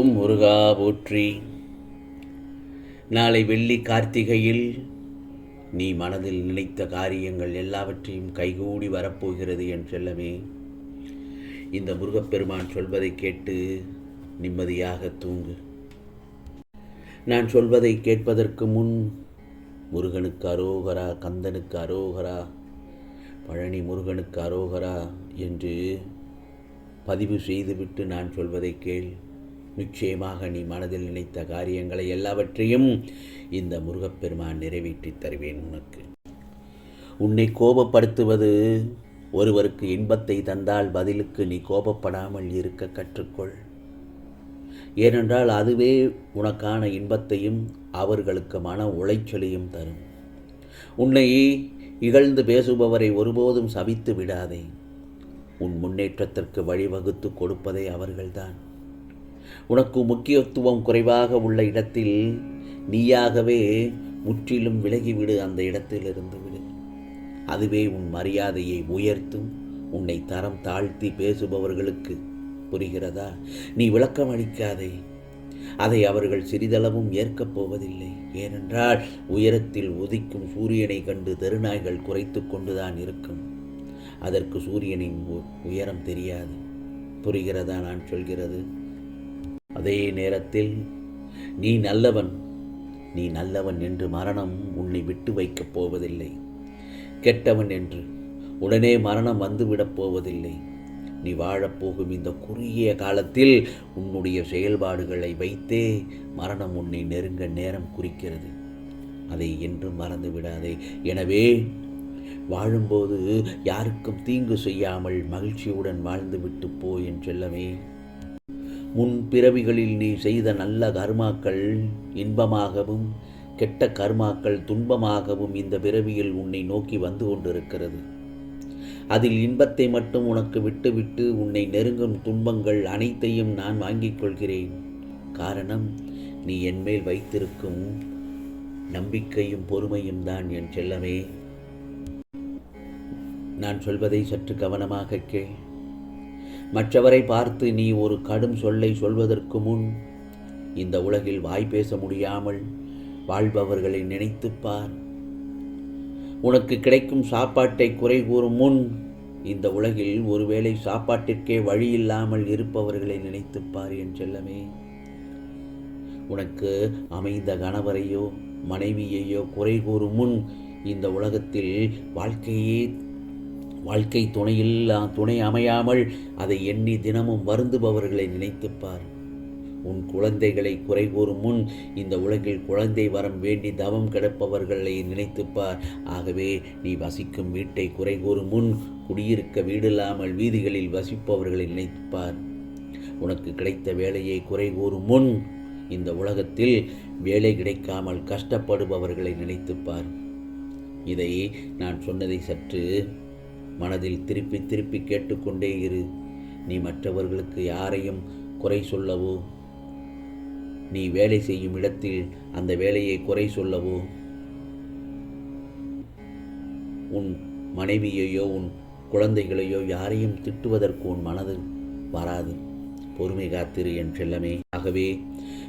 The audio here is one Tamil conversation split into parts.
ஓம் முருகா போற்றி. நாளை வெள்ளி கார்த்திகையில் நீ மனதில் நினைத்த காரியங்கள் எல்லாவற்றையும் கைகூடி வரப்போகிறது என் செல்லமே. இந்த முருகப்பெருமான் சொல்வதை கேட்டு நிம்மதியாக தூங்கு. நான் சொல்வதை கேட்பதற்கு முன் முருகனுக்கு அரோகரா, கந்தனுக்கு அரோகரா, பழனி முருகனுக்கு அரோகரா என்று பதிவு செய்துவிட்டு நான் சொல்வதை கேள். நிச்சயமாக நீ மனதில் நினைத்த காரியங்களை எல்லாவற்றையும் இந்த முருகப்பெருமான் நிறைவேற்றி தருவேன் உனக்கு. உன்னை கோபப்படுத்துவது ஒருவருக்கு இன்பத்தை தந்தால் பதிலுக்கு நீ கோபப்படாமல் இருக்க கற்றுக்கொள். ஏனென்றால் அதுவே உனக்கான இன்பத்தையும் அவர்களுக்கு மன உளைச்சலையும் தரும். உன்னை இகழ்ந்து பேசுபவரை ஒருபோதும் சபித்து விடாதே. உன் முன்னேற்றத்திற்கு வழிவகுத்து கொடுப்பதே அவர்கள்தான். உனக்கு முக்கியத்துவம் குறைவாக உள்ள இடத்தில் நீயாகவே முற்றிலும் விலகிவிடு. அந்த இடத்திலிருந்து விடு. அதுவே உன் மரியாதையை உயர்த்தும். உன்னை தரம் தாழ்த்தி பேசுபவர்களுக்கு புரிகிறதா? நீ விளக்கம் அளிக்காதே. அதை அவர்கள் சிறிதளவும் ஏற்கப் போவதில்லை. ஏனென்றால் உயரத்தில் உதிக்கும் சூரியனை கண்டு தெருநாய்கள் குறைத்து கொண்டுதான் இருக்கும். அதற்கு சூரியனின் உயரம் தெரியாது. புரிகிறதா நான் சொல்கிறது? அதே நேரத்தில் நீ நல்லவன் என்று மரணம் உன்னை விட்டு வைக்கப் போவதில்லை. கெட்டவன் என்று உடனே மரணம் வந்துவிடப் போவதில்லை. நீ வாழப்போகும் இந்த குறுகிய காலத்தில் உன்னுடைய செயல்பாடுகளை வைத்தே மரணம் உன்னை நெருங்க நேரம் குறிக்கிறது. அதை என்றும் மறந்து விடாதே. எனவே வாழும்போது யாருக்கும் தீங்கு செய்யாமல் மகிழ்ச்சியுடன் வாழ்ந்துவிட்டு போ என் செல்லமே. முன் பிறவிகளில் நீ செய்த நல்ல கர்மாக்கள் இன்பமாகவும் கெட்ட கர்மாக்கள் துன்பமாகவும் இந்த பிறவியில் உன்னை நோக்கி வந்து கொண்டிருக்கிறது. அதில் இன்பத்தை மட்டும் உனக்கு விட்டுவிட்டு உன்னை நெருங்கும் துன்பங்கள் அனைத்தையும் நான் வாங்கிக் கொள்கிறேன். காரணம், நீ என்மேல் வைத்திருக்கும் நம்பிக்கையும் பொறுமையும் தான் என் செல்லமே. நான் சொல்வதை சற்று கவனமாக கேள். மற்றவரை பார்த்து நீ ஒரு கடும் சொல்லை சொல்வதற்கு முன் இந்த உலகில் வாய் பேச முடியாமல் வாழ்பவர்களை நினைத்துப்பார். உனக்கு கிடைக்கும் சாப்பாட்டை குறை கூறும் முன் இந்த உலகில் ஒருவேளை சாப்பாட்டிற்கே வழி இல்லாமல் இருப்பவர்களை நினைத்துப்பார் என் செல்லமே. உனக்கு அமைந்த கணவரையோ மனைவியையோ குறை கூறும் முன் இந்த உலகத்தில் வாழ்க்கை துணை அமையாமல் அதை எண்ணி தினமும் வருந்துபவர்களை நினைத்துப்பார். உன் குழந்தைகளை குறை கூறும் முன் இந்த உலகில் குழந்தை வரம் வேண்டி தவம் கிடப்பவர்களை நினைத்துப்பார். ஆகவே நீ வசிக்கும் வீட்டை குறை கூறும் முன் குடியிருக்க வீடில்லாமல் வீதிகளில் வசிப்பவர்களை நினைத்துப்பார். உனக்கு கிடைத்த வேலையை குறை கூறும் முன் இந்த உலகத்தில் வேலை கிடைக்காமல் கஷ்டப்படுபவர்களை நினைத்துப்பார். இதை நான் சொன்னதை சற்று மனதில் திருப்பி திருப்பி கேட்டுக்கொண்டே இரு. நீ மற்றவர்களுக்கு யாரையும் குறை சொல்லவோ, நீ வேலை செய்யும் இடத்தில் அந்த வேலையை குறை சொல்லவோ, உன் மனைவியையோ உன் குழந்தைகளையோ யாரையும் திட்டுவதற்கு உன் மனது வராது. பொறுமை காத்திரு என் செல்லமே. ஆகவே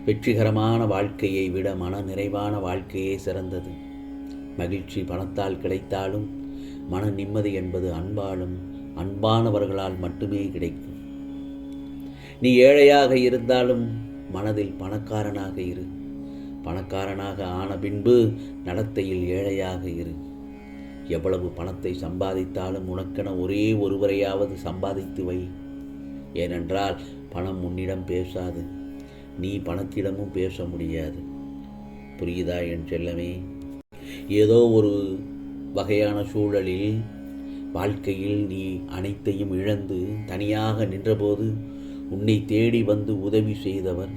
வெற்றிகரமான வாழ்க்கையை விட மன நிறைவான வாழ்க்கையே சிறந்தது. மகிழ்ச்சி பணத்தால் கிடைத்தாலும் மன நிம்மதி என்பது அன்பானவர்களால் மட்டுமே கிடைக்கும். நீ ஏழையாக இருந்தாலும் மனதில் பணக்காரனாக இரு. பணக்காரனாக ஆன பின்பு நடத்தையில் ஏழையாக இரு. எவ்வளவு பணத்தை சம்பாதித்தாலும் உனக்கென ஒரே ஒருவரையாவது சம்பாதித்து வை. ஏனென்றால் பணம் உன்னிடம் பேசாது. நீ பணத்திடமும் பேச முடியாது. புரியுதா என் செல்லமே? ஏதோ ஒரு வகையான சூழலில் வாழ்க்கையில் நீ அனைத்தையும் இழந்து தனியாக நின்றபோது உன்னை தேடி வந்து உதவி செய்தவர்,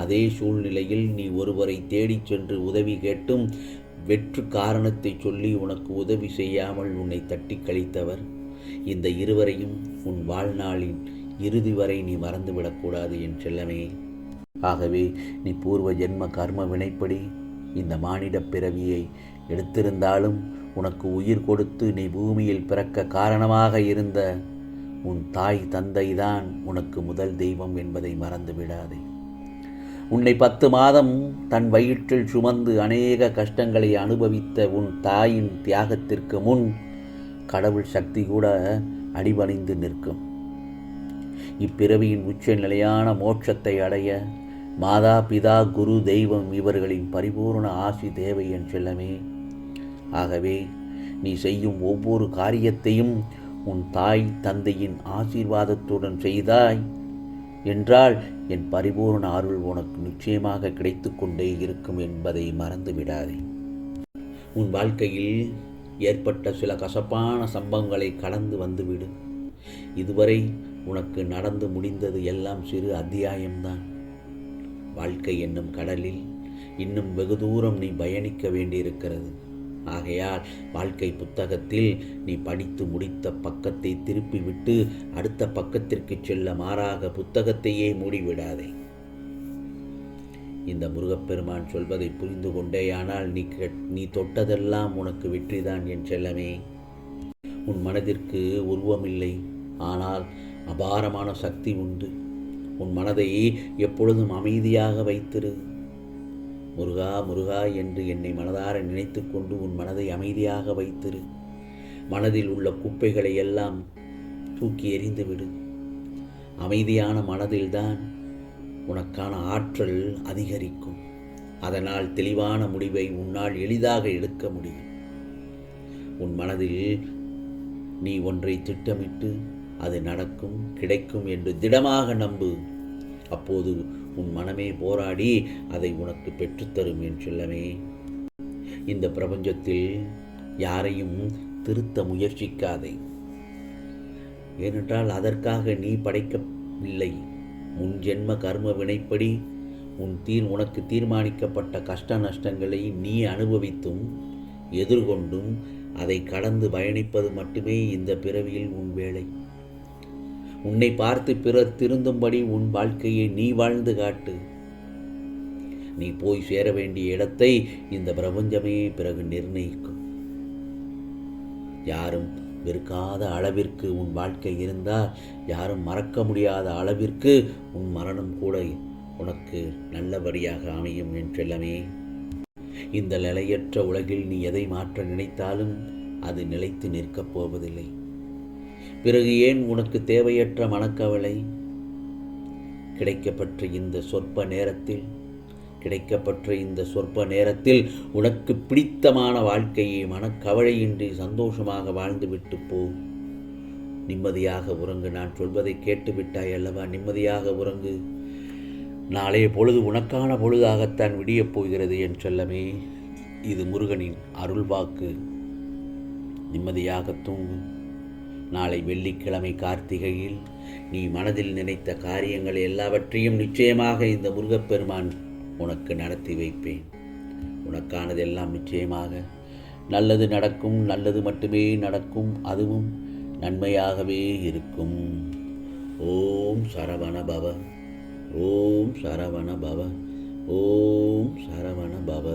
அதே சூழ்நிலையில் நீ ஒருவரை தேடிச் சென்று உதவி கேட்டும் வெற்று காரணத்தை சொல்லி உனக்கு உதவி செய்யாமல் உன்னை தட்டி கழித்தவர், இந்த இருவரையும் உன் வாழ்நாளின் இறுதி வரை நீ மறந்துவிடக்கூடாது என் செல்லமே. ஆகவே நீ பூர்வ ஜென்ம கர்ம வினைப்படி இந்த மானிட பிறவியை எடுத்திருந்தாலும் உனக்கு உயிர் கொடுத்து நீ பூமியில் பிறக்க காரணமாக இருந்த உன் தாய் தந்தைதான் உனக்கு முதல் தெய்வம் என்பதை மறந்து விடாதே. உன்னை 10 மாதம் தன் வயிற்றில் சுமந்து அநேக கஷ்டங்களை அனுபவித்த உன் தாயின் தியாகத்திற்கு முன் கடவுள் சக்தி கூட அடிபணிந்து நிற்கும். இப்பிறவியின் உச்ச நிலையான மோட்சத்தை அடைய மாதா, பிதா, குரு, தெய்வம் இவர்களின் பரிபூர்ண ஆசி தேவை என் செல்லமே. ஆகவே நீ செய்யும் ஒவ்வொரு காரியத்தையும் உன் தாய் தந்தையின் ஆசீர்வாதத்துடன் செய்தாய் என்றால் என் பரிபூர்ண அருள் உனக்கு நிச்சயமாக கிடைத்து கொண்டே இருக்கும் என்பதை மறந்து விடாதே. உன் வாழ்க்கையில் ஏற்பட்ட சில கசப்பான சம்பவங்களை கடந்து வந்துவிடு. இதுவரை உனக்கு நடந்து முடிந்தது எல்லாம் சிறு அத்தியாயம்தான். வாழ்க்கை என்னும் கடலில் இன்னும் வெகு தூரம் நீ பயணிக்க வேண்டியிருக்கிறது. ஆகையால் வாழ்க்கை புத்தகத்தில் நீ படித்து முடித்த பக்கத்தை திருப்பிவிட்டு அடுத்த பக்கத்திற்கு செல்ல மாறாக புத்தகத்தையே மூடிவிடாதே. இந்த முருகப்பெருமான் சொல்வதை புரிந்து கொண்டேயானால் நீ தொட்டதெல்லாம் உனக்கு வெற்றிதான் என் செல்லமே. உன் மனதிற்கு உருவமில்லை, ஆனால் அபாரமான சக்தி உண்டு. உன் மனதை எப்பொழுதும் அமைதியாக வைத்திரு. முருகா முருகா என்று என்னை மனதார நினைத்து கொண்டு உன் மனதை அமைதியாக வைத்திரு. மனதில் உள்ள குப்பைகளை எல்லாம் தூக்கி எறிந்துவிடு. அமைதியான மனதில்தான் உனக்கான ஆற்றல் அதிகரிக்கும். அதனால் தெளிவான முடிவை உன்னால் எளிதாக எடுக்க முடியும். உன் மனதில் நீ ஒன்றை திட்டமிட்டு அது நடக்கும், கிடைக்கும் என்று திடமாக நம்பு. அப்போது உன் மனமே போராடி அதை உனக்கு பெற்றுத்தரும் என் செல்லமே. இந்த பிரபஞ்சத்தில் யாரையும் திருத்த முயற்சிக்காதே. ஏனென்றால் அதற்காக நீ படைக்கவில்லை. முன் ஜென்ம கர்ம வினைப்படி உனக்கு தீர்மானிக்கப்பட்ட கஷ்ட நஷ்டங்களை நீ அனுபவித்தும் எதிர்கொண்டும் அதை கடந்து பயணிப்பது மட்டுமே இந்த பிறவியில் உன் வேலை. உன்னை பார்த்து பிறர் திருந்தும்படி உன் வாழ்க்கையை நீ வாழ்ந்து காட்டு. நீ போய் சேர வேண்டிய இடத்தை இந்த பிரபஞ்சமே பிறகு நிர்ணயிக்கும். யாரும் வெறுக்காத அளவிற்கு உன் வாழ்க்கை இருந்தால், யாரும் மறக்க முடியாத அளவிற்கு உன் மரணம் கூட உனக்கு நல்லபடியாக அமையும் என் செல்லமே. இந்த நிலையற்ற உலகில் நீ எதை மாற்ற நினைத்தாலும் அது நிலைத்து நிற்கப் போவதில்லை. பிறகு ஏன் உனக்கு தேவையற்ற மனக்கவலை? கிடைக்கப்பெற்ற இந்த சொற்ப நேரத்தில் உனக்கு பிடித்தமான வாழ்க்கையை மனக்கவலையின்றி சந்தோஷமாக வாழ்ந்துவிட்டு போ. நிம்மதியாக உறங்கு. நான் சொல்வதை கேட்டுவிட்டாய் அல்லவா? நிம்மதியாக உறங்கு. நாளைய பொழுது உனக்கான பொழுதாகத்தான் விடியப் போகிறது என் செல்லமே. இது முருகனின் அருள்வாக்கு. நிம்மதியாக தூங்கு. நாளை வெள்ளிக்கிழமை கார்த்திகையில் நீ மனதில் நினைத்த காரியங்கள் எல்லாவற்றையும் நிச்சயமாக இந்த முருகப்பெருமான் உனக்கு நடத்தி வைப்பேன். உனக்கானதெல்லாம் நிச்சயமாக நல்லது நடக்கும். நல்லது மட்டுமே நடக்கும். அதுவும் நன்மையாகவே இருக்கும். ஓம் சரவண பவ. ஓம் சரவண பவ. ஓம் சரவண பவ.